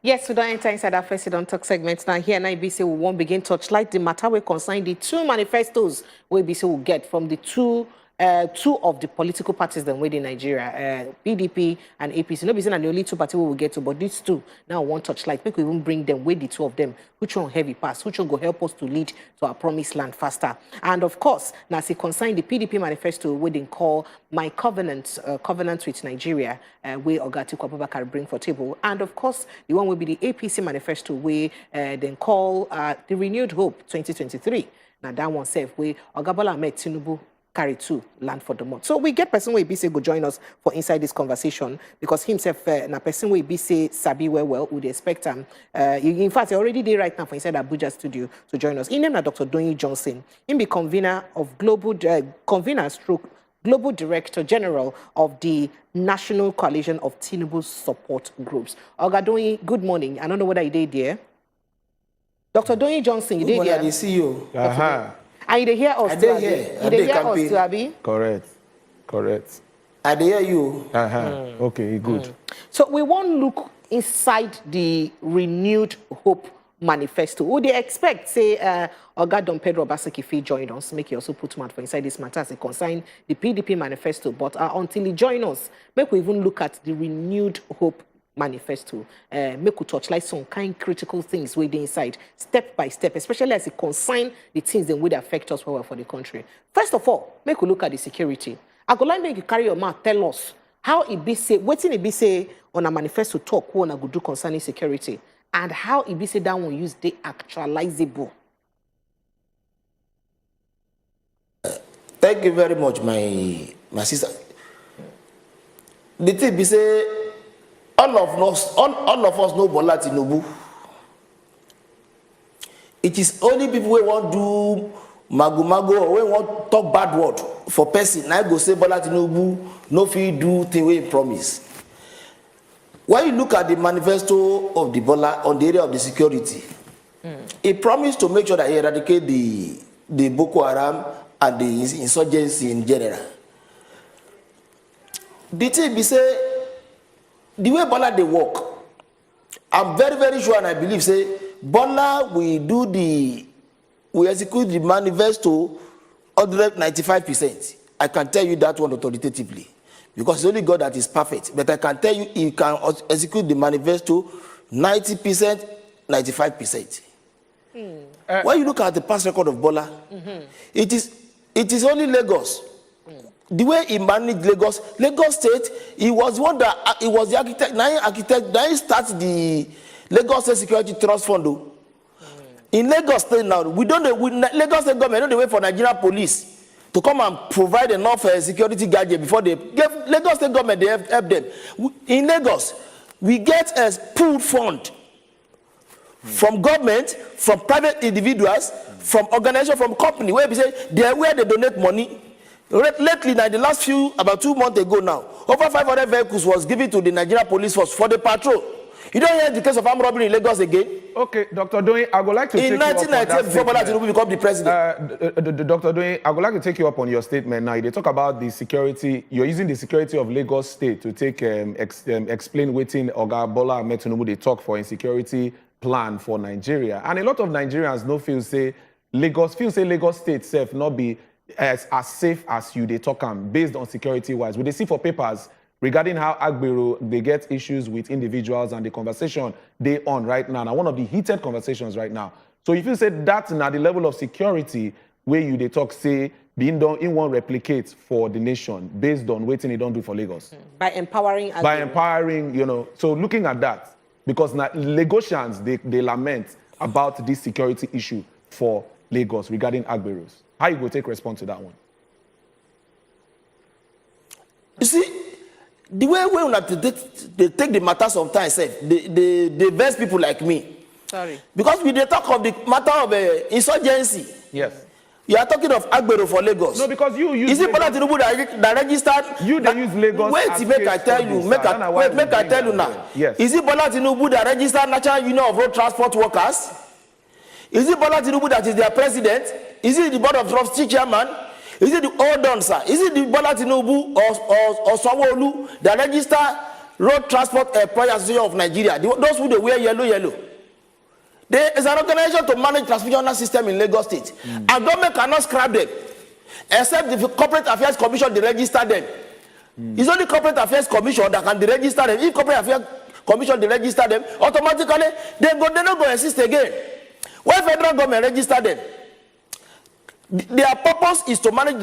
Yes, we don't enter inside our first don't talk segment now. Here, now, BC we won't begin touchlight the matter we concern the two manifestos we BC will get from the two of the political parties that wait in Nigeria, PDP and APC. No, BC are the only two parties we will get to, but these two now want touchlight. Make we even bring them with the two of them. Which one heavy pass? Which one go help us to lead to our promised land faster? And of course, now see concern the PDP manifesto, we then call My Covenant with Nigeria, where Atiku Abubakar bring for table. And of course, the one will be the APC manifesto, where then call the Renewed Hope 2023. Now that one safe where Bola Ahmed Tinubu carry to land for the month. So we get person where BC go join us for inside this conversation because himself na person where BC sabi well would expect him. In fact, he already did right now for inside Abuja studio to join us. In name na Dr. Doyin Johnson. He be convener of Global Director General of the National Coalition of Tinubu Support Groups. Oga Doyin, good morning. I don't know whether you did there. Dr. Doyin Johnson, you did there. I see you. And you hear us too, Abi? You hear us too, Abi? Correct. I hear you. Okay, good. So we want to look inside the Renewed Hope manifesto. Would they expect, say, Oga Don Pedro Obaseki Fi join us, make you also put mouth for inside this matter as it concerns the PDP manifesto. But until he join us, make we even look at the Renewed Hope manifesto, make we touch like some kind critical things within inside, step by step, especially as it concerns the things that would affect us well for the country. First of all, make we look at the security. I go like make you carry your mouth, tell us how it be say, what's it be say on a manifesto talk, what I go do concerning security, and how it be say that one use the actualizable. Thank you very much, my sister. The thing be say, all of us know Bola Tinubu. It is only people who want to do mago or who want to talk bad word for person. Now go say Bola Tinubu no fit do thing we promise. When you look at the manifesto of the Bola on the area of the security, he promised to make sure that he eradicate the Boko Haram and the insurgency in general. The thing be say, the way Bola they work, I'm very, very sure and I believe say Bola we execute the manifesto 195%. I can tell you that one authoritatively. Because it's only God that is perfect. But I can tell you he can execute the manifesto 90%, 95%. When you look at the past record of Bola, it is only Lagos. The way he managed Lagos State, he was the architect. Now he started the Lagos State Security Trust Fund. In Lagos State now, Lagos State government don't wait for Nigerian police to come and provide enough security gadget before they give Lagos State government they help them. In Lagos, we get a pooled fund from government, from private individuals, from organization, from company where we say where they donate money. Lately, now the last about 2 months ago now, over 500 vehicles was given to the Nigerian police force for the patrol. You don't hear the case of armed robbery in Lagos again? Okay, Dr. Doyin, I would like to take you up on that statement. Before Bola Tinubu become the president. Dr. Doyin, I would like to take you up on your statement now. They talk about the security, you're using the security of Lagos State to take explain waiting Oga Bola Ahmed Tinubu they talk for insecurity plan for Nigeria. And a lot of Nigerians no feel say Lagos State self not be as safe as they talk based on security wise. We they see for papers regarding how Agbero they get issues with individuals and the conversation they on right now. Now one of the heated conversations right now. So if you say that's now the level of security where they talk say being done in one replicate for the nation based on waiting they don't do for Lagos. By empowering Agbero. By empowering, so looking at that, because now Lagosians they lament about this security issue for Lagos regarding Agberos. How you go take response to that one? You see, the way they take the matter sometimes, they vex people like me. Sorry. Because we they talk of the matter of insurgency. Yes. You are talking of Agbero for Lagos. No, because you use. Is it Bola Tinubu that registered? You they use Lagos. Wait, make I tell you. Make I tell you now. Yes. Is it Bola Tinubu that registered National Union of Road Transport Workers? Is it Bola Tinubu that is their president? Is it the board of trustees chairman? Is it the old sir? Is it the Bola Tinubu or Sanwo-Olu that register Road Transport Employers Association of Nigeria, those who they wear yellow. There is an organization to manage transmissional system in Lagos State. And government cannot scrap them, except the Corporate Affairs Commission, they register them. It's only Corporate Affairs Commission that can deregister them. If Corporate Affairs Commission they register them, automatically they not go exist again. When federal government register them, their purpose is to manage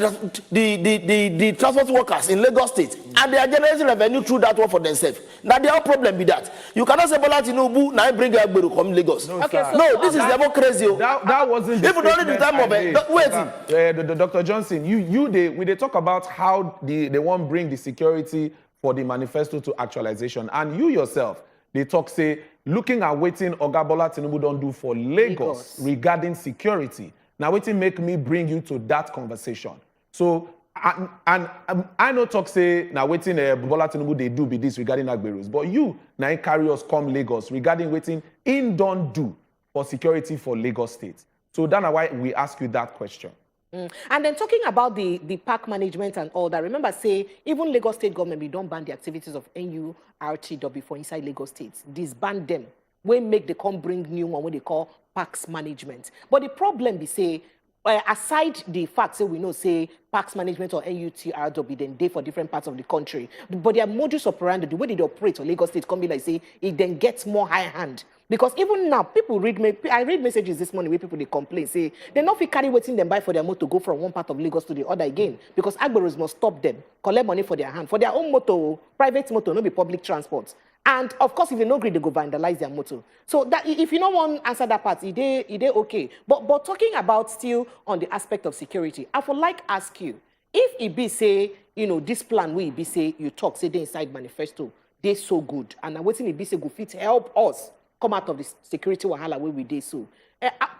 the transport workers in Lagos State, and they are generating revenue through that one for themselves. Now their own problem be that you cannot say Bola Tinubu now bring Agberu come Lagos. No, okay, so no, this is level crazy. That wasn't. If don't the time of it, wait. Dr. Johnson, they talk about how they want bring the security for the manifesto to actualization, and you yourself they talk say looking at waiting Oga Bola Tinubu don't do for Lagos regarding security. Now, waiting make me bring you to that conversation. So, I know talk say now waiting Bola Tinubu they do be this regarding Agberus, but you now carry us come Lagos regarding waiting in don't do for security for Lagos State. So that's why we ask you that question. And then talking about the park management and all that, remember say even Lagos State government, we don't ban the activities of NURTW for inside Lagos State. Disband them. We make the come bring new one what they call parks management. But the problem be say, aside the fact say we know say parks management or NUTRW then they for different parts of the country, but their modus operandi, the way they operate on Lagos State, come be like say it then gets more high hand. Because even now, people I read messages this morning where people they complain, say they not fit carry waiting them buy for their motor to go from one part of Lagos to the other again. Because Agberos must stop them, collect money for their hand. For their own motor, private motor, not be public transport. And of course, if they no agree, they go vandalize their motor. So that if you don't want to answer that part, it okay. But talking about still on the aspect of security, I would like ask you, if it be say, this plan will be say you talk, say they inside manifesto, they so good. And I'm waiting it be say go fit help us come out of the security wahala where we did so.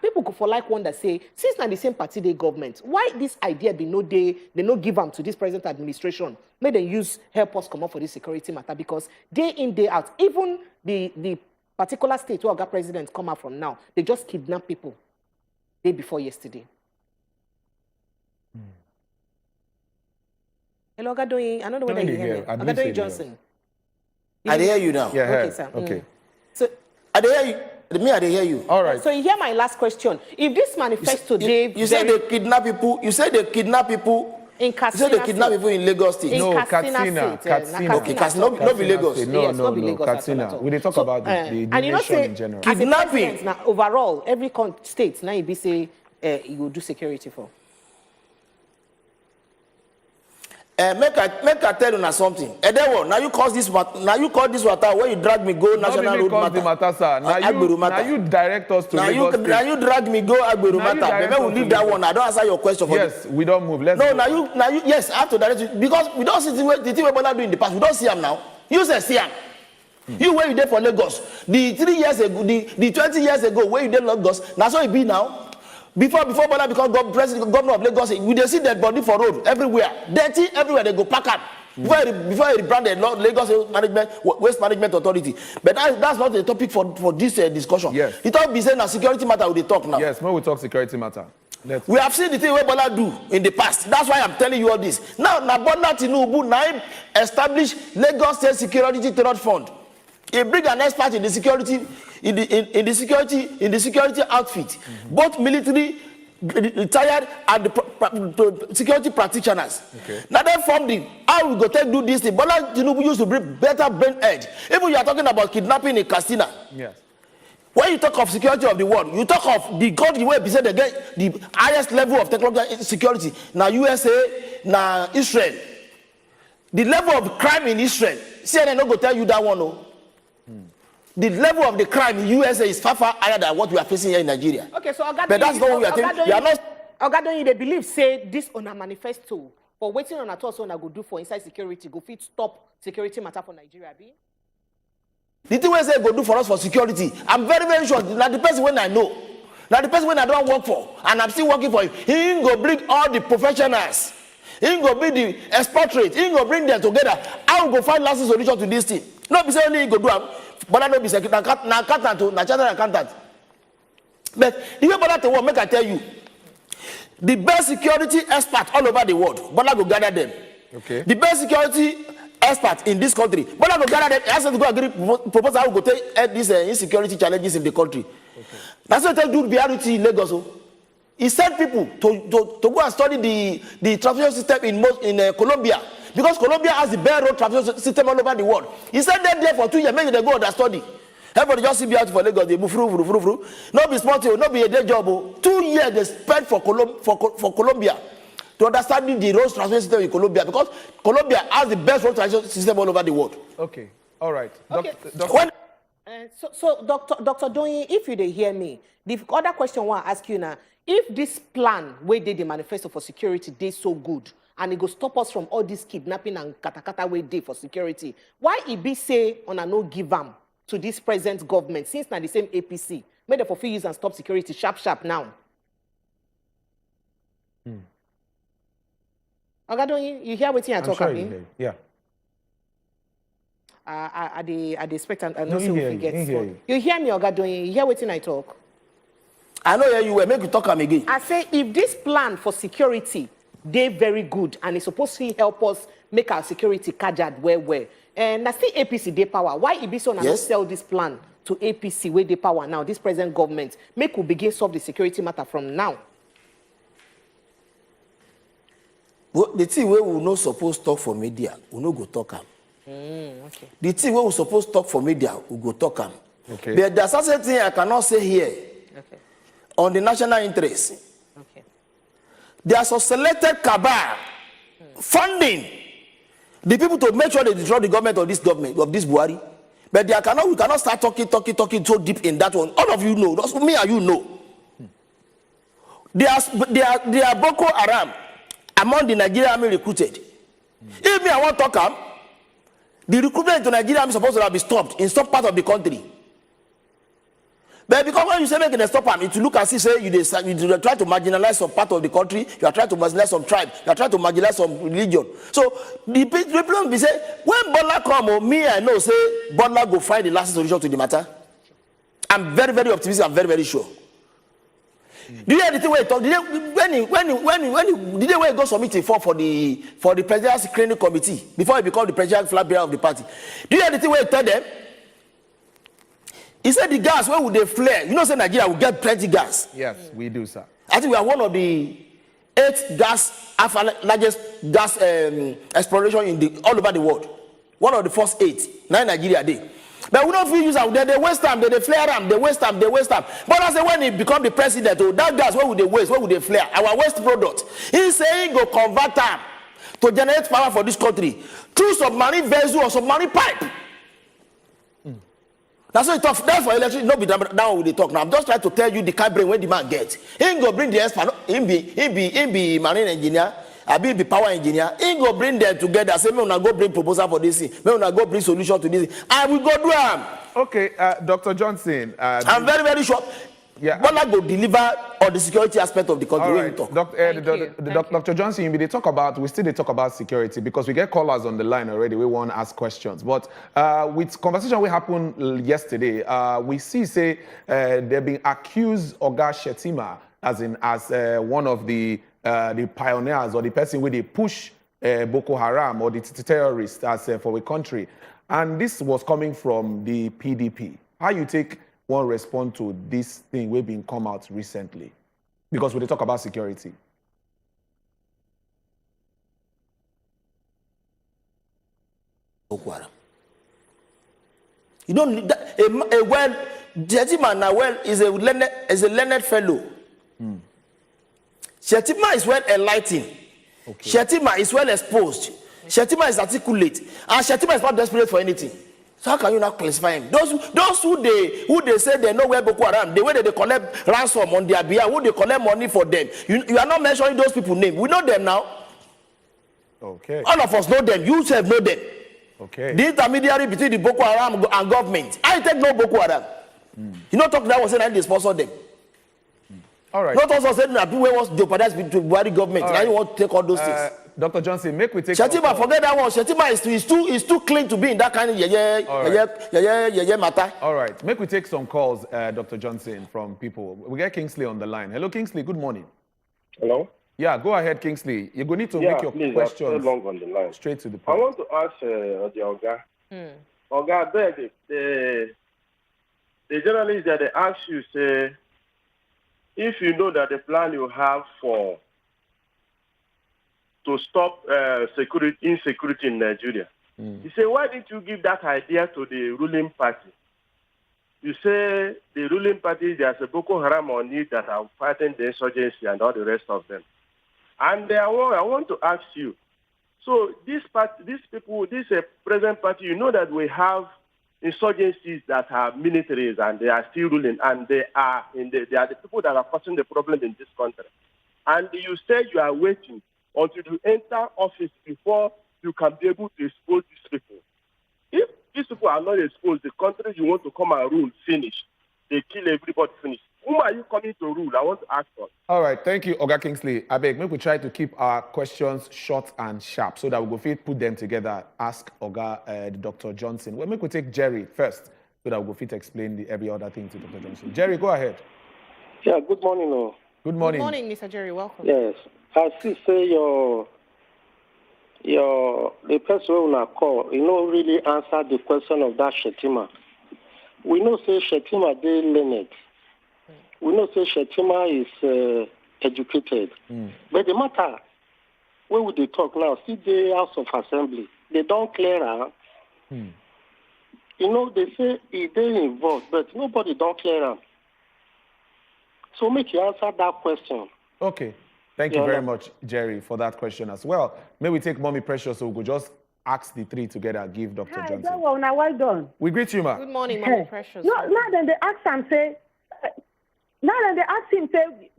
People go for like one that say, since now the same party they government, why this idea they no give them to this present administration? May they use help us come up for this security matter, because day in, day out, even the particular state where our president come out from now, they just kidnap people day before yesterday. Hello, Ogadoyin. I don't know whether you hear me. Ogadoyin Johnson. I hear you now. Yeah, okay, sir. Okay. So I hear you. I hear you. All right. So you hear my last question. If this manifesto you say they kidnap people. You say they kidnap people in Katsina. You say they kidnap people in Lagos State. No, Katsina. Okay, Katsina, not be Lagos. No, Katsina. We dey talk about the nation in general. Kidnapping. Now, overall, every state now you be say you will do security for. Make I tell you something. Edewo, now you cause this water where you drag me go national road matter. The matter, sir. Now you direct us to Lagos State. Now you drag me go Agberu matter. Maybe we leave that one. I don't answer your question for yes, we don't move. Let's now you yes, I have to direct you, because we don't see the thing we Bola do in the past. We don't see him now. You say see him. You where you there for Lagos. The 3 years ago, the 20 years ago where you there Lagos, now so it be now. Before Bola become governor of Lagos, we dey see dead body for road everywhere. Dirty everywhere, they go pack up. Before he rebranded Lagos Waste Management Authority. But that's not the topic for this discussion. Yes. The talk be saying na security matter we dey talk now. Yes, when we talk security matter. We have seen the thing where Bola do in the past. That's why I'm telling you all this. Now, Bola Tinubu now establish Lagos State Security Third Fund. He bring an expert in the security security outfit, both military, retired, and the security practitioners. Okay. Now they form the how we go take do this thing. Bola Tinubu used to bring better brain edge. Even you are talking about kidnapping in Katsina. Yes. When you talk of security of the world, you talk of the country where they get the highest level of technological security. Now USA, now Israel. The level of crime in Israel, CNN not go tell you that one. No. The level of the crime in USA is far higher than what we are facing here in Nigeria. Okay, so but that's not what we are thinking. We are not. Ogadoyin, they believe say this on a manifesto for waiting on a toss on a go do for inside security go fit stop security matter for Nigeria. Be? The thing we say go do for us for security, I'm very sure. Now the person when I know, now the person when I don't work for, and I'm still working for him, he ain't go bring all the professionals. He ain't go bring the expatriate. He ain't go bring them together. I will go find lasting solution to this thing. Not be saying only he go do am. Bola no be secretary, na accountant, na chartered accountant. But the way Bola to work, make I tell you, the best security experts all over the world, Bola go gather them. Okay. The best security experts in this country. Bola go gather them, ask them to go agree, propose how we go take these insecurity challenges in the country. Okay. That's what I do Buhari in Lagos. He sent people to go and study the transportation system in Colombia, because Colombia has the best road transportation system all over the world. He sent them there for 2 years, maybe they go and study. Everybody just see me out for Lagos, they move through. No be small thing, no be a day job. 2 years they spent for Colombia to understand the road transportation system in Colombia, because Colombia has the best road transportation system all over the world. Okay, all right. Okay. Dr. Doyin, if you dey hear me, the other question I want to ask you now, if this plan where they the manifesto for security dey so good, and it go stop us from all this kidnapping and katakata way dey for security, why it be say on a no give am to this present government, since now the same APC, made them for few years and stop security sharp now? Oga Doyin, you hear what I talk about? Yeah. I expect and no, see if get you hear me, Oga Doyin? You hear what I talk? I know you were make you talk again. I say if this plan for security they very good and it's supposed to help us make our security kajad well. And that's the APC they power. Why it be so now sell this plan to APC where they power now, this present government, make we begin solve the security matter from now? Well, the thing where we not supposed to talk for media, we no go talk am. Okay. The thing where we supposed to talk for media, we go talk am. Okay. But there's certain thing I cannot say here. Okay. On the national interest. Okay. There are some selected cabal funding the people to make sure they destroy the government of this Buhari. But we cannot start talking so deep in that one. All of you know, that's me and you know. They are Boko Haram among the Nigerian army recruited. If me I want to talk the recruitment into Nigeria army is supposed to be stopped in some part of the country. But because when you say make it stop them, it look as if say you try to marginalize some part of the country, you are trying to marginalize some tribe, you are trying to marginalize some religion. So the problem be say when Bola come, me I know say Bola go find the lasting solution to the matter. I'm very, very optimistic. I'm very, very sure. Do you hear the thing where he talk? Did they where he go submit a form for the presidential screening committee before he become the presidential flag bearer of the party? Do you hear the thing where he tell them? He said the gas, where would they flare? You know, say Nigeria will get plenty gas. Yes, we do, sir. I think we are one of the 8 largest gas exploration all over the world. One of the first 8. 9 Nigeria day. But we don't feel use them. They waste time, they flare them, they waste time. But I say when he become the president, that gas, where would they waste? Where would they flare? Our waste product. He's saying go convert them to generate power for this country through submarine vessel or submarine pipe. That's what he talk. That's for electricity. No be down with the talk. Now I'm just trying to tell you the kind of brain when the man gets. He ain't go bring the expert. He be marine engineer. I be power engineer. He go bring them together. Say me una go bring proposal for this thing. Me una go bring solution to this thing. I will go do them. Okay, Dr. Johnson. I'm very, very sure. Yeah. Bola go deliver on the security aspect of the country. All right. Dr. Johnson, we still talk about security because we get callers on the line already. We want to ask questions. But with conversation we happened yesterday, we say they've been accused Oga Shetima as one of the pioneers or the person where they push Boko Haram or the terrorists as for a country. And this was coming from the PDP. How you take one respond to this thing we've been come out recently? Because when they talk about security. You don't need that. Shetima is a learned fellow. Shetima is well enlightened. Okay. Shetima is well exposed. Shetima is articulate. And Shetima is not desperate for anything. So how can you not classify him? Those who they say they know where Boko Haram, the way that they collect ransom on their behalf, who they collect money for them. You are not mentioning those people's names. We know them now. Okay. All of us know them. You self know them. Okay. The intermediary between the Boko Haram and government. I take no Boko Haram. You know, talk that was saying they sponsor them. All right. Not also saying that people want to jeopardize with the Buhari government. Now you want to take all those things. Dr. Johnson, make we take. Shetima, forget that one. Shetima is too clean to be in that kind of matter. All right. Make we take some calls, Dr. Johnson, from people. We get Kingsley on the line. Hello, Kingsley. Good morning. Hello. Yeah, go ahead, Kingsley. You're going to need to make your please, questions I'm so long on the line. straight to the I point. want to ask the Oga. Oga, beg, the journalist that they ask you, say, if you know that the plan you have to stop insecurity in Nigeria, you say, why didn't you give that idea to the ruling party? You say the ruling party, there's a Boko Haram on it that are fighting the insurgency and all the rest of them. And I want to ask you, so this present party, you know that we have insurgencies that are militaries and they are still ruling, and they are the people that are causing the problem in this country. And you say you are waiting until you enter office before you can be able to expose these people. If these people are not exposed, the country you want to come and rule, finish. They kill everybody, finish. Whom are you coming to rule? I want to ask for. All right, thank you, Oga Kingsley. I beg, make we try to keep our questions short and sharp so that we go fit put them together. Ask Oga Dr. Johnson. Well, make we take Jerry first so that we go fit explain every other thing to Dr. Johnson. Jerry, go ahead. Yeah, good morning. Good morning. Good morning, Mr. Jerry. Welcome. Yes, I see say the person who na call, really answer the question of that Shetima. We know say Shetima they learned. We know say Shetima is educated. But the matter, where would they talk now? See the House of Assembly. They don't clear her. They say they involved, but nobody don't clear her. So make you answer that question. Okay. Thank you very much, Jerry, for that question as well. May we take Mommy Precious so we could just ask the three together, give Dr. Johnson. Hi, well done. We greet you, ma. Good morning, Mommy Precious. No, now then they ask him, say,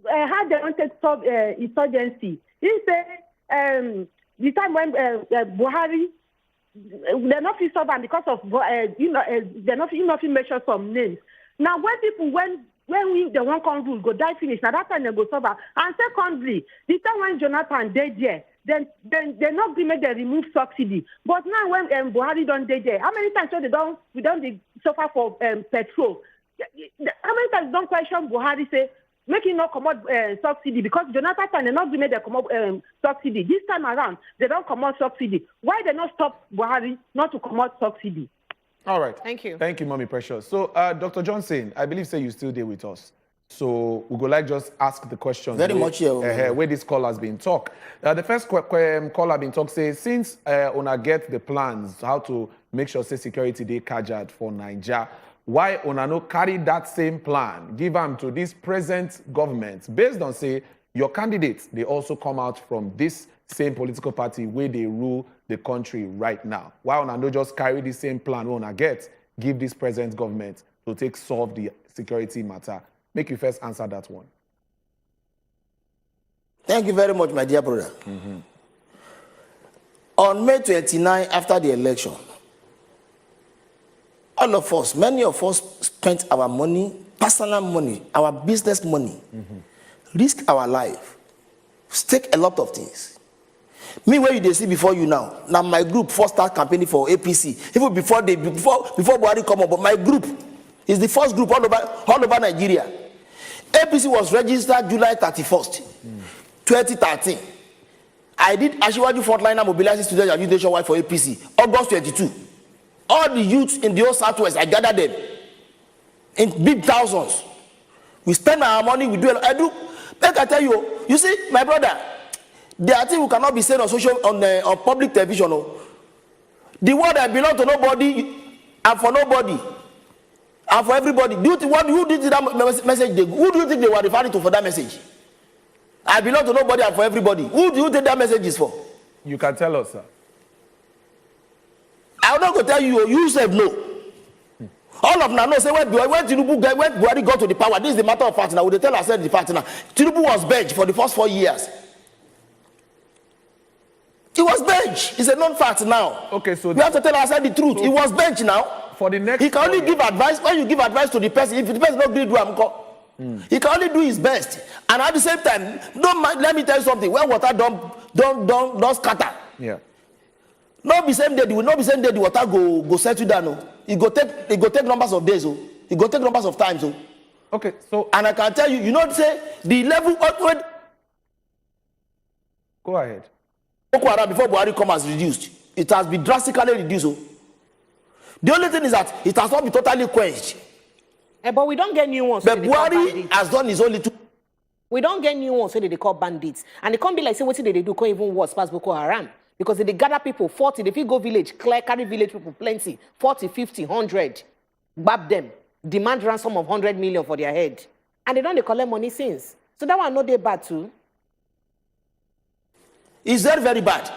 how they want to stop insurgency. He say, the time when Buhari, they're not stubborn because of, they're not measure some names. Now, when people, when they want to rule, go die finish. Now that time they go suffer. And secondly, the time when Jonathan dead there, then they not make they remove subsidy. But now when Buhari don't dead there, how many times we don't suffer for petrol? How many times don't question Buhari say make it not come out subsidy because Jonathan they not make they come out subsidy. This time around they don't come out subsidy. Why they not stop Buhari not to come out subsidy? All right. Thank you. Thank you, Mommy Precious. So, Dr. Johnson, I believe say you still there with us. So we go like just ask the question. Very much here. Where this call has been talk. The first call has been talk say since una get the plans how to make sure say security dey kajad for Nigeria, why una no carry that same plan give them to this present government based on say your candidates they also come out from this same political party where they rule the country right now. Why una no just carry the same plan we una get give this present government to solve the security matter? Make you first answer that one. Thank you very much, my dear brother. On May 29, after the election, all of us, many of us spent our money, personal money, our business money, risk our life, stake a lot of things. Me, where you see before you now my group first start campaigning for APC, even before Buhari come up, but my group is the first group all over Nigeria. APC was registered July 31st, 2013. I did Ashiwaju frontliner mobilizing students and youth nationwide for APC, August 22. All the youths in the whole Southwest, I gathered them in big thousands. We spend our money, we do a lot. Make I tell you, you see, my brother, there are things we cannot be said on public television. The word that belongs to nobody and for nobody and for everybody. Who do you think that message? Who do you think they were referring to for that message? I belong to nobody and for everybody. Who do you think that message is for? You can tell us, sir. I'm not going to tell you. You said no. All of them know say when Buhari got to the power, this is the matter of fact now. They tell ourselves the fact now. Tinubu was benched for the first 4 years. He was benched. It's a non-fact now. Okay, so we have to tell ourselves the truth. He was benched now. For the next, he can only give advice when you give advice to the person. If the person not going to do he can only do his best. And at the same time, don't mind, let me tell you something. When water don't scatter. Yeah. Not be same day. The water go settle down. No. It go take numbers of days. It go take numbers of times. Okay, so and I can tell you, say the level Go ahead. Boko Haram before Buhari come has reduced. It has been drastically reduced. Oh. The only thing is that it has not been totally quenched. But we don't get new ones. But Buhari has done his only two. We don't get new ones, so they call bandits. And it can't be like, say, what they do, can't even worse past Boko Haram. Because they gather people, 40, if you go village, carry village people, plenty, 40, 50, 100, gbab them, demand ransom of 100 million for their head. And they don't collect money since. So that one, no, they bad too. It's very, very bad.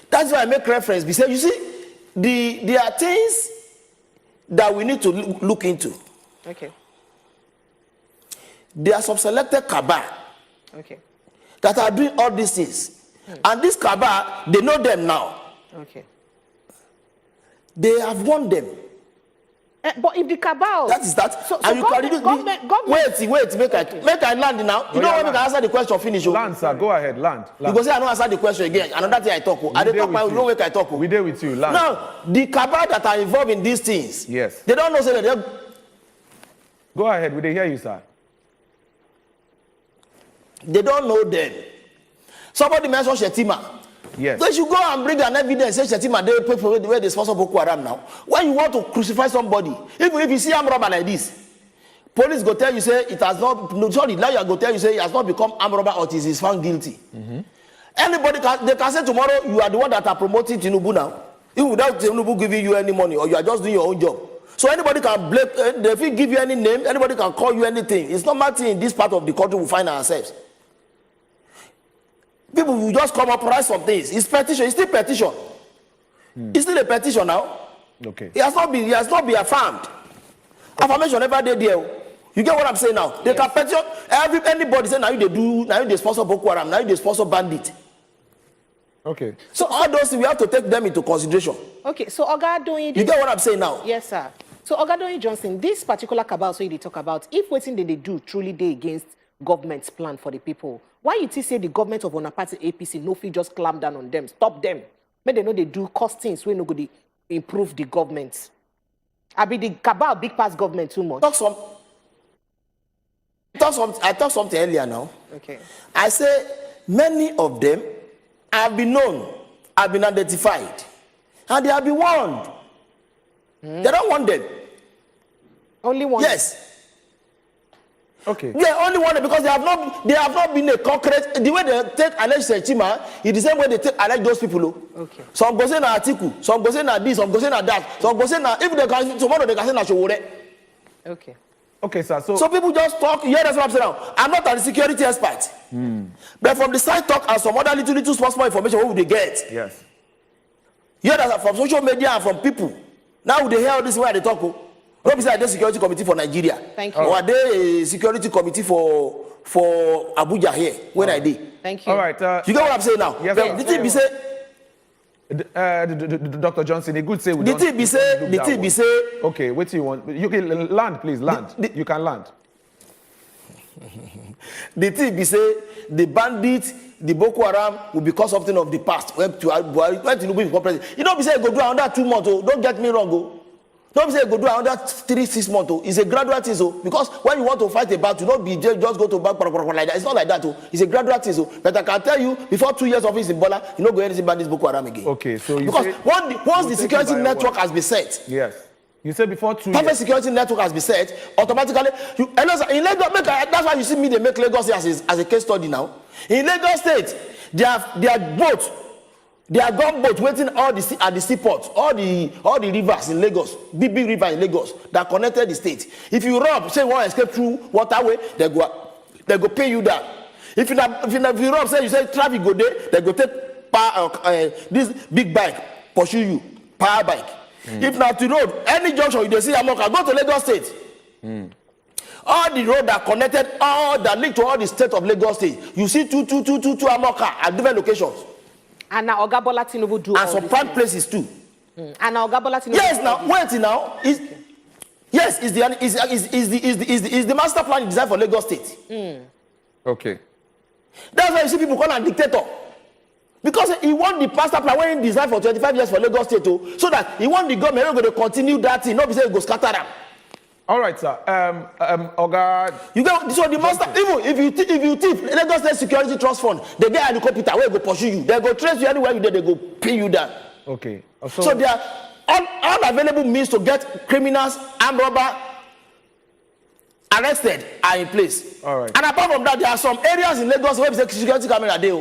That's why I make reference. Because you see, there are things that we need to look into. Okay. There are some selected cabal that are doing all these things. And this cabal, they know them now. Okay. They have won them. But if the cabal... That is that. So and you government, can government... Wait, make I land now. You don't want me to answer the question, finish. Land, sir, go ahead, land. Because I don't answer the question again. Another thing I talk. I don't talk my own way I talk. We there with you, land. Now, the cabal that are involved in these things, yes, they don't know say that. Go ahead, we hear you, sir. They don't know them. Somebody mentioned Shetima. Yes. They should go and bring an evidence. Say Shetima, they pay for the way they sponsor Boko Haram now. When you want to crucify somebody, even if you see armed robber like this, police go tell you say it has not. No, sorry, now you go tell you say it has not become armed robber or it is found guilty. Anybody they can say tomorrow you are the one that are promoting Tinubu now, even without Tinubu giving you any money, or you are just doing your own job. So anybody can blame. If he give you any name, anybody can call you anything. It's not matter in this part of the country we find ourselves. People will just come up and write some things. It's petition. It's still petition. It's still a petition now. Okay. It has not been affirmed. Affirmation never did there. You get what I'm saying now? They can petition anybody say now they sponsor Boko Haram, now they sponsor bandit. Okay. So all those things we have to take them into consideration. Okay, so Oga doing this. You get what I'm saying now? Yes, sir. So Oga doing Johnson, this particular cabal so they talk about, if waiting they do truly they against government's plan for the people, why you say the government of one party APC no fit just clamp down on them, stop them? But they know they do cost things we no go dey improve the government. I be the cabal big pass government too much. I talked something earlier now. Okay. I say many of them have been known, have been identified, and they have been warned. They don't want them. Only one. Yes. Okay. They only want it because they have not been a concrete. The way they take alleged Chima is the same way they take alleged those people. Okay. Some go say na atiku, some go say na this, some go say na that, some go say na if they can tomorrow they can say na Showore. Okay. Okay, sir. So people just talk. Yeah, that's what I'm saying now. I'm not a security expert, but from the side talk and some other little small information, what would they get? yes. Yeah, that's from social media and from people. Now they hear all this where they talk. Not beside the security committee for Nigeria. Thank you. Or are they a security committee for Abuja here when I did? Thank you. All right. You get what I'm saying now? Yes, The thing be say. Dr. Johnson, a good say. The thing be say. Okay, wait till you want. You can land, please. Land. You can land. The thing be say the bandits, the Boko Haram will become something of the past. When Tinubu become president, you don't be say go do another 2 months. Oh, don't get me wrong. Oh. Don't say go do another 3-6 months. Oh. It's a gradual thing. Oh. Because when you want to fight a battle, don't be just go to back like that. It's not like that. Oh. It's a gradual thing. Oh. But I can tell you, before 2 years of his in Bola, you don't go anything about this Boko Haram again. Okay, so you because say, once the security network has been set. Yes. You said before 2 years. Perfect security network has been set automatically. In Lagos, that's why you see me they make Lagos as a case study now. In Lagos State, their boats, their gunboats waiting at the seaport, all the rivers in Lagos, big rivers in Lagos that connected the state. If you rob, say you want to escape through waterway, they go pay you that. If you rob, say you say traffic go there, they go take this big bike pursue you, power bike. If not to road, any junction you see Amoka, go to Lagos State. All the road that connected, all that link to all the state of Lagos State, you see two Amoka at different locations. And now Oga Bola Tinubu do. And some prime places too. And now Oga Bola Tinubu. Yes, now wait now. Yes, is the master plan designed for Lagos State. Okay. That's why you see people call him dictator. Because he want the master plan when he designed for 25 years for Lagos State, so that he want the government to continue that thing, not be say he go scatter them. All right, sir. Oga, You get so the master, even if you thief, Lagos State Security Trust Fund, they get helicopter where go pursue you. They go trace you anywhere you there, they go pin you down. okay. So there are unavailable means to get criminals and robber arrested are in place. All right. And apart from that, there are some areas in Lagos where the security camera dey.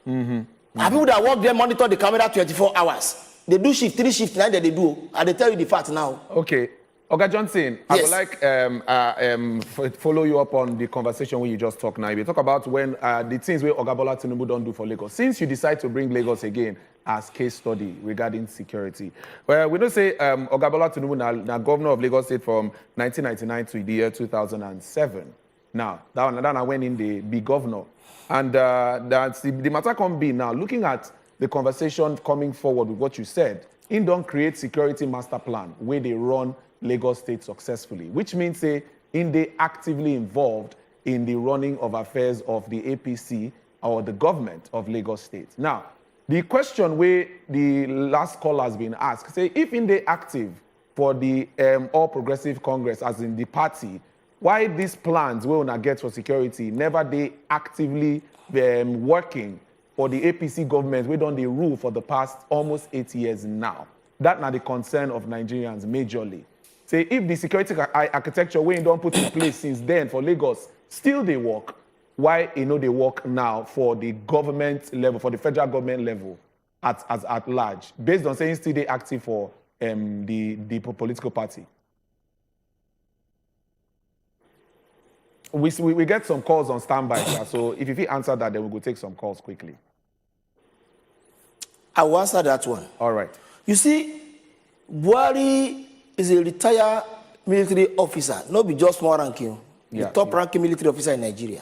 And people that work there monitor the camera 24 hours. They do shift, 3 shifts, 9 that they do. And they tell you the fact now. Okay. Oga Johnson, I would Yes. like follow you up on the conversation where you just talked now. We talk about when the things where Oga Bola Tinubu don't do for Lagos. Since you decide to bring Lagos again as case study regarding security. Well, we don't say Oga Bola Tinubu now governor of Lagos State from 1999 to the year 2007. Now, that one went in the big governor. And that's the matter can be now, looking at the conversation coming forward with what you said, in don't create security master plan where they run Lagos State successfully, which means say in they actively involved in the running of affairs of the APC or the government of Lagos State. Now, the question where the last call has been asked, say if in they active for the All Progressive Congress, as in the party, why these plans we wanna get for security never they actively working for the APC government, we don't they rule for the past almost 8 years now. That's not the concern of Nigerians majorly. Say if the security architecture we don't put in place since then for Lagos, still they work, why they work now for the government level, for the federal government level at large, based on saying still they active for the political party? We get some calls on standby, so if you answer that, then we'll go take some calls quickly. I will answer that one. All right. You see, Buhari is a retired military officer, not be just small ranking, the top ranking military officer in Nigeria.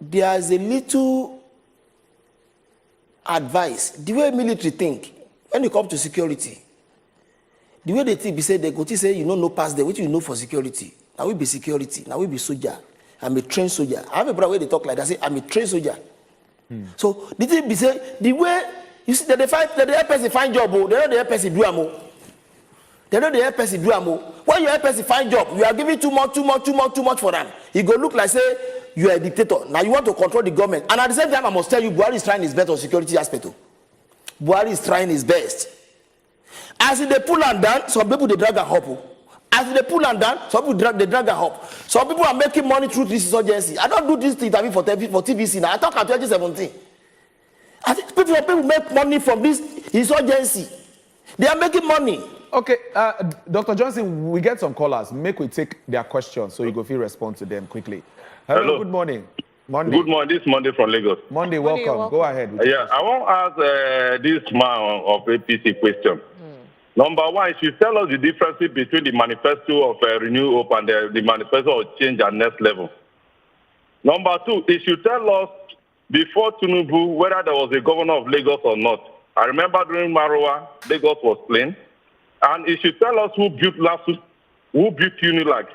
There is a little advice, the way military think, when it comes to security, the way they think, they say, they go to say, you know, no pass there, what you know for security. Now we be security, now we be soldier. I'm a trained soldier. I have a brother where they talk like that, I say, I'm a trained soldier. So the thing be say, the way, you see, that they help person find job, they know the help person do amo. They know the help person do amo. When you help person find job, you are giving too much for them. You go look like, say, you are a dictator. Now you want to control the government. And at the same time, I must tell you, Buhari is trying his best on security aspect. Buhari is trying his best. As they pull and down, some people they drag and hop. As they pull and down, some people they drag and hop. Some people are making money through this insurgency. I don't do this interview for TVC now. I talk at 2017. I think people make money from this insurgency. They are making money. Okay, Dr. Johnson, we get some callers. Make we take their questions so you go feel respond to them quickly. Hello. Good morning. Monday. Good morning. This is Monday from Lagos. Monday, welcome. Go ahead. Yeah, I want to ask this man of APC question. Number one, if you tell us the difference between the manifesto of Renew Hope and the manifesto of Change and Next Level. Number two, if you tell us before Tinubu whether there was a governor of Lagos or not. I remember during Marwa, Lagos was clean. And if you tell us who built Unilag,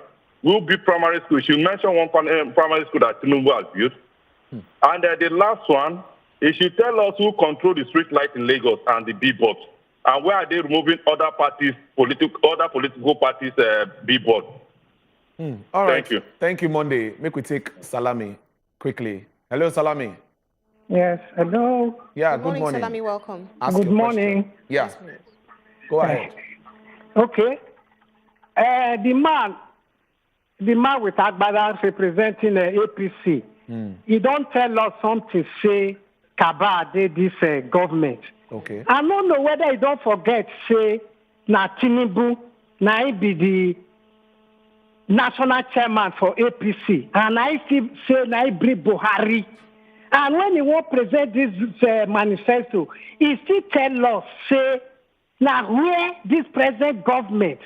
who built primary school, you mention one primary school that Tinubu has built. And the last one, if you tell us who control the street light in Lagos and the billboard, and where are they removing other political parties' billboard? All right. Thank you. Thank you, Monday. Make we take Salami quickly. Hello, Salami. Yes, hello. Yeah, Good good morning, morning. Salami, welcome. Ask Good your morning. question. Yeah. Go ahead. Okay. The man with Agbada representing APC, he don't tell us something, say, Kaba did this government. Okay. I don't know whether he don't forget, say, na Tinubu, na he be the national chairman for APC, and I still say na he bring Buhari. And when he won't present this manifesto, he still tell us, say, now where this present government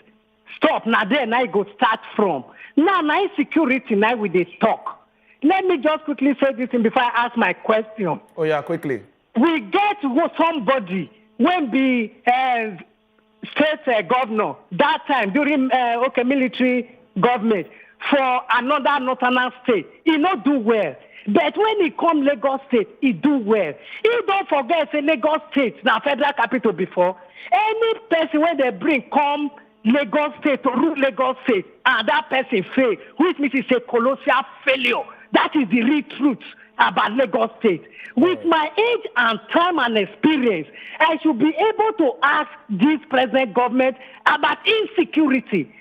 stop, now there now go start from. Now insecurity, now we dey talk. Let me just quickly say this thing before I ask my question. Oh yeah, quickly. We get somebody when be state governor that time during military government for another northern state. He not do well. But when he come Lagos State, he do well. He don't forget, say Lagos State, now federal capital before. Any person when they bring come Lagos State to rule Lagos State, and that person fail, which means it's a colossal failure. That is the real truth about Lagos State. With my age and time and experience, I should be able to ask this present government about insecurity.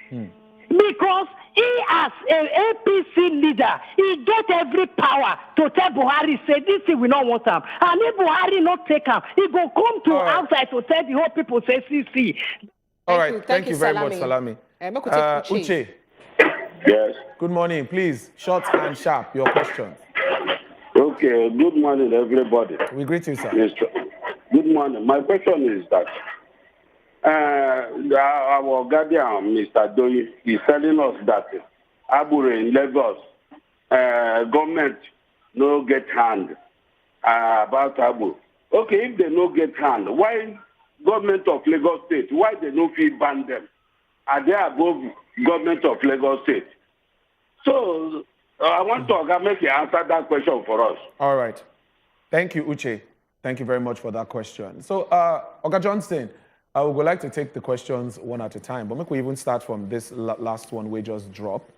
Because he, as an APC leader, he get every power to tell Buhari, say, this thing we don't want him. And if Buhari not take him, he go come to outside to tell the whole people, say, see. All right, thank you very much, Salami. Uche. Yes. Good morning, please. Short and sharp, your question. Okay, good morning, everybody. We greet you, sir. Yes, good morning. My question is that our guardian, Mr. Doyi, is telling us that Abure in Lagos, government no get hand about Abu. Okay, if they no get hand, why government of Lagos State, why they no feel ban them? Are they above government of Lagos State? So I want to make you answer that question for us. All right. Thank you, Uche. Thank you very much for that question. So, Oga Johnson, I would like to take the questions one at a time, but maybe we even start from this last one we just dropped.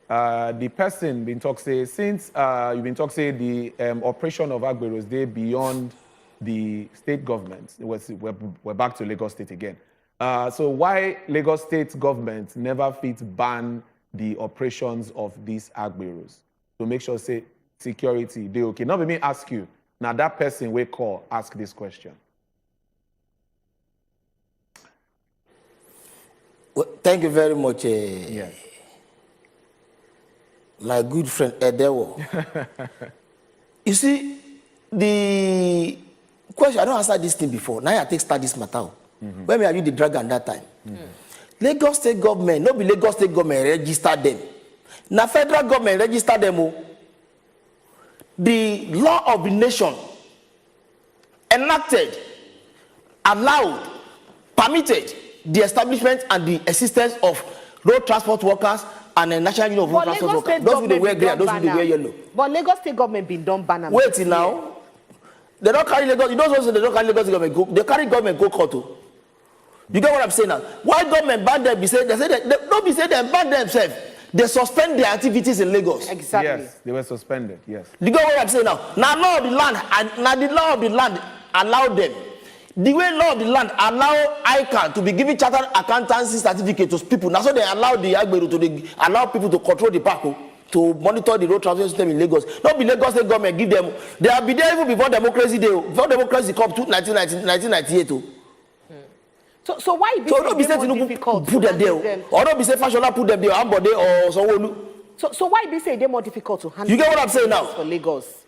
The person been talk say, since you've been talk say the operation of Agberos they beyond the state government, we're back to Lagos State again. So why Lagos State government never fit ban the operations of these Agberos to make sure say security they okay? Not let me ask you. Now that person we call ask this question. Well, thank you very much, Yes. my good friend Edewo. You see, the question, I don't answer this thing before. Now I take start this matter. When me are you the dragon that time? Lagos State government, no be Lagos State government register them. Now federal government register them. The law of the nation enacted, allowed, permitted the establishment and the existence of road transport workers and the National Union of Road Transport Workers. Those who wear green, those who wear yellow. But Lagos State government been done ban. Wait till now. They don't carry Lagos. You don't say they don't carry Lagos government go. They carry government go court. You get what I'm saying now? Why government ban them? They say that they don't be say they ban themselves. They suspend their activities in Lagos. Exactly. Yes, they were suspended. Yes. You get what I'm saying now? Now law of the land, and now the law of the land allowed them. The way law of the land allow ICANN to be giving chartered accountancy certificate to people. Now so they allow the Agberu to allow people to control the park to monitor the road transport system in Lagos. Not be Lagos State government give them. They have been there even before democracy day. Before democracy come to 1998. So why be so don't be say Tinubu put them there, or don't be say Fashola put them there, Ambode or Sanwo-Olu. So why be say they more difficult to handle? You get what I'm saying now? For Lagos.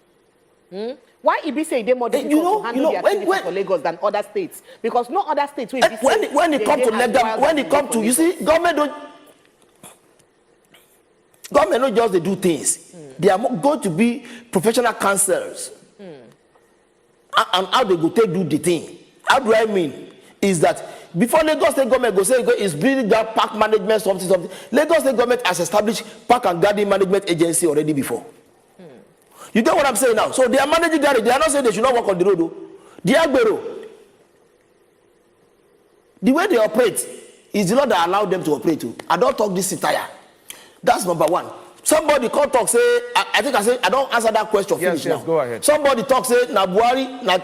Why it be say they more difficult to handle the activities for Lagos than other states? Because no other states will be when it come to legal, when it come to, you see, government don't just they do things. They are going to be professional counselors. And how they go take do the thing. How do I mean? Is that before Lagos State government go say it's building that park management something. Lagos State government has established park and garden management agency already before. You get what I'm saying now? So they are managing garage. They are not saying they should not work on the road. Though. The Agbero, the way they operate is the law that allow them to operate. Too. I don't talk this entire. That's number one. Somebody call talk say I think I say I don't answer that question. Yes, now. Go ahead. Somebody talk say na Buhari na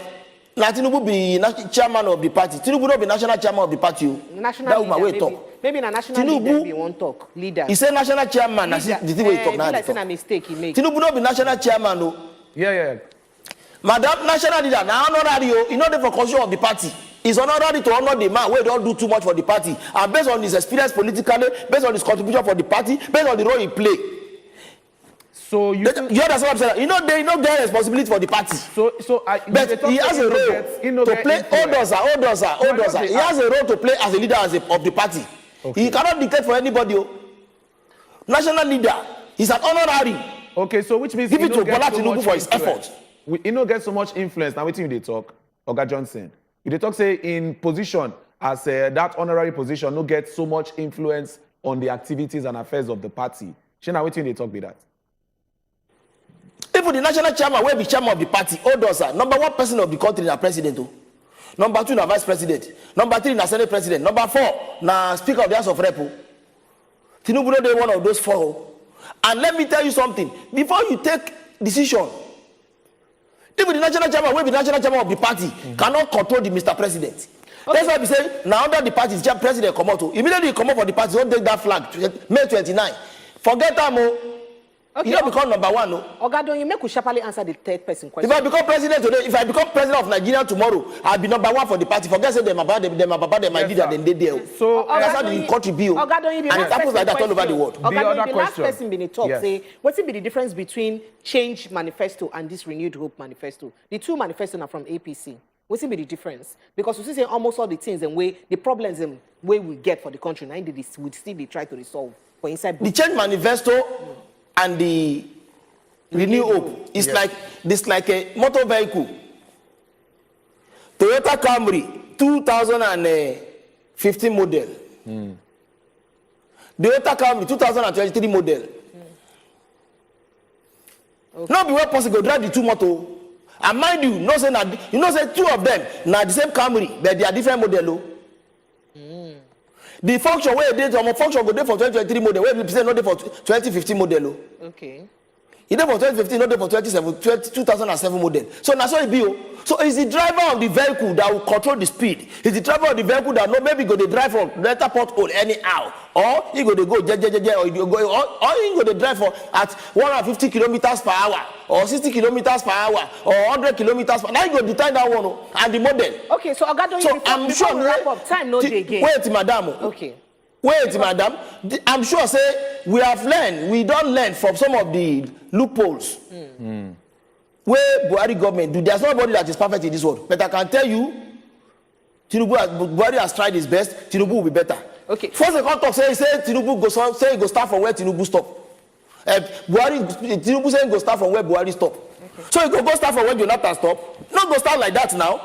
Tinubu be chairman of the party. Tinubu not be national chairman of the party. National that leader, maybe, talk. Maybe na national Tinubu, leader be one talk. Leader. He say national chairman. Leader. The thing we talk now. Like a mistake he make. Tinubu not be national chairman. No. Yeah. Madam national leader na honorary. You know for constitution of the party. He's honorary to honor the man where don't do too much for the party. And based on his experience politically, based on his contribution for the party, based on the role he play. So you understand what I'm saying? They don't get responsibility for the party. But he has a role to play. Hold on. He has a role to play as a leader of the party. Okay. He cannot dictate for anybody. National leader. He's an honorary. Okay, so which means give it to Bola Tinubu for his effort. He don't get so much influence. Now, waiting they talk, Oga Johnson. If they talk say in position as that honorary position, no get so much influence on the activities and affairs of the party. Now, waiting they talk with that. Even the national chairman will be chairman of the party. Number one person of the country is the president. Number 2 na vice president. Number 3 na senate president. Number 4 na speaker of the House of Rep. Tinubu no dey one of those 4. And let me tell you something. Before you take decision, even the national chairman, wey be national chairman of the party, cannot control the Mr. President. Okay. That's why we say now under the party, the president come out. Immediately you come out for the party, don't take that flag. May 29. Forget that, mo. Okay. You don't become number 1, no. Ogadon, you make sharply answer the third person question. If I become president today, if I become president of Nigeria tomorrow, I'll be number 1 for the party. Forget say them about them, my leader, then they there. So that's how the country be. Ogadon, and it happens like that all over the world. Ogadon, the last person been talk say, what's be the difference between Change Manifesto and this Renewed Hope Manifesto? The two manifestos are from APC. What's be the difference? Because we see almost all the things and way the problems and way we get for the country now we still they try to resolve for inside. The Change Manifesto and the Renew Hope is like a motor vehicle. Toyota Camry 2015 model. Toyota Camry 2023 model. Okay. Not be well possible drive the two motor. And mind you, say 2 of them now the same Camry, but they are different model. The function where they function go there for 2023 model, where represent not there for 2015 model. Okay. It there for 2015, not there for 2007 model. So now so it be. So it's the driver of the vehicle that will control the speed. It's the driver of the vehicle that know maybe go to drive from letter pothole anyhow, or he go to go or you go, or he go to drive for at 150 kilometers per hour, or 60 kilometers per hour, or 100 kilometers per hour. Now you go decide that one and the model. Okay, so Ogadon, so I'm sure we wrap up time no day again. Wait, madam. Okay. Wait, madam. I'm sure say we don't learn from some of the loopholes. Where Buhari government do. There's nobody that is perfect in this world. But I can tell you, Buhari has tried his best. Tinubu will be better. Okay. First the talk say Tinubu go start from where Tinubu stop. Tinubu say go start from where Buhari stop. Okay. So he go start from where Jonathan stop. Not go start like that now.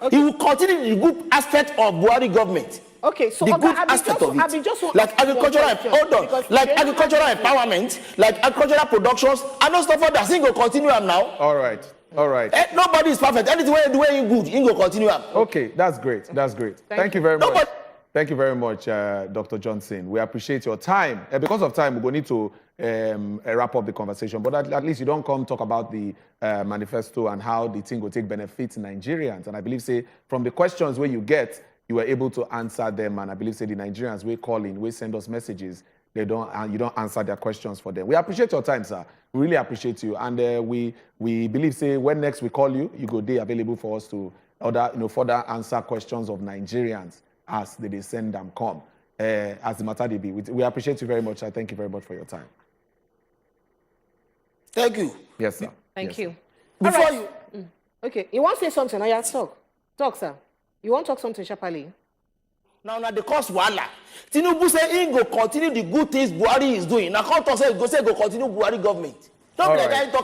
Okay. He will continue the good aspect of Buhari government. Okay, so the good aspect of it, like agricultural, empowerment, like agricultural productions, and no stuff like that. He go continue am now. All right. Nobody is perfect. Anything the way you good, he go continue am. Okay, that's great. Thank you very much. Thank you very much, Dr. Johnson. We appreciate your time. Because of time, we're going to need to wrap up the conversation. But at least you don't come talk about the manifesto and how the thing will take benefit Nigerians. And I believe, say, from the questions where you get, you were able to answer them, and I believe, say, the Nigerians we call in, we send us messages, you don't answer their questions for them. We appreciate your time, sir. We really appreciate you, and we believe, say, when next we call you, you go there available for us to further answer questions of Nigerians as they send them come, as the matter they be. We appreciate you very much. I thank you very much for your time. Thank you. Yes, sir. Thank you. Before you, okay, you want to say something? I talk, sir. You want to talk something sharply? Now the cost wahala. Tinubu say he go continue the good things Buhari is doing. Now come talk say go continue Buhari government. Don't be like that.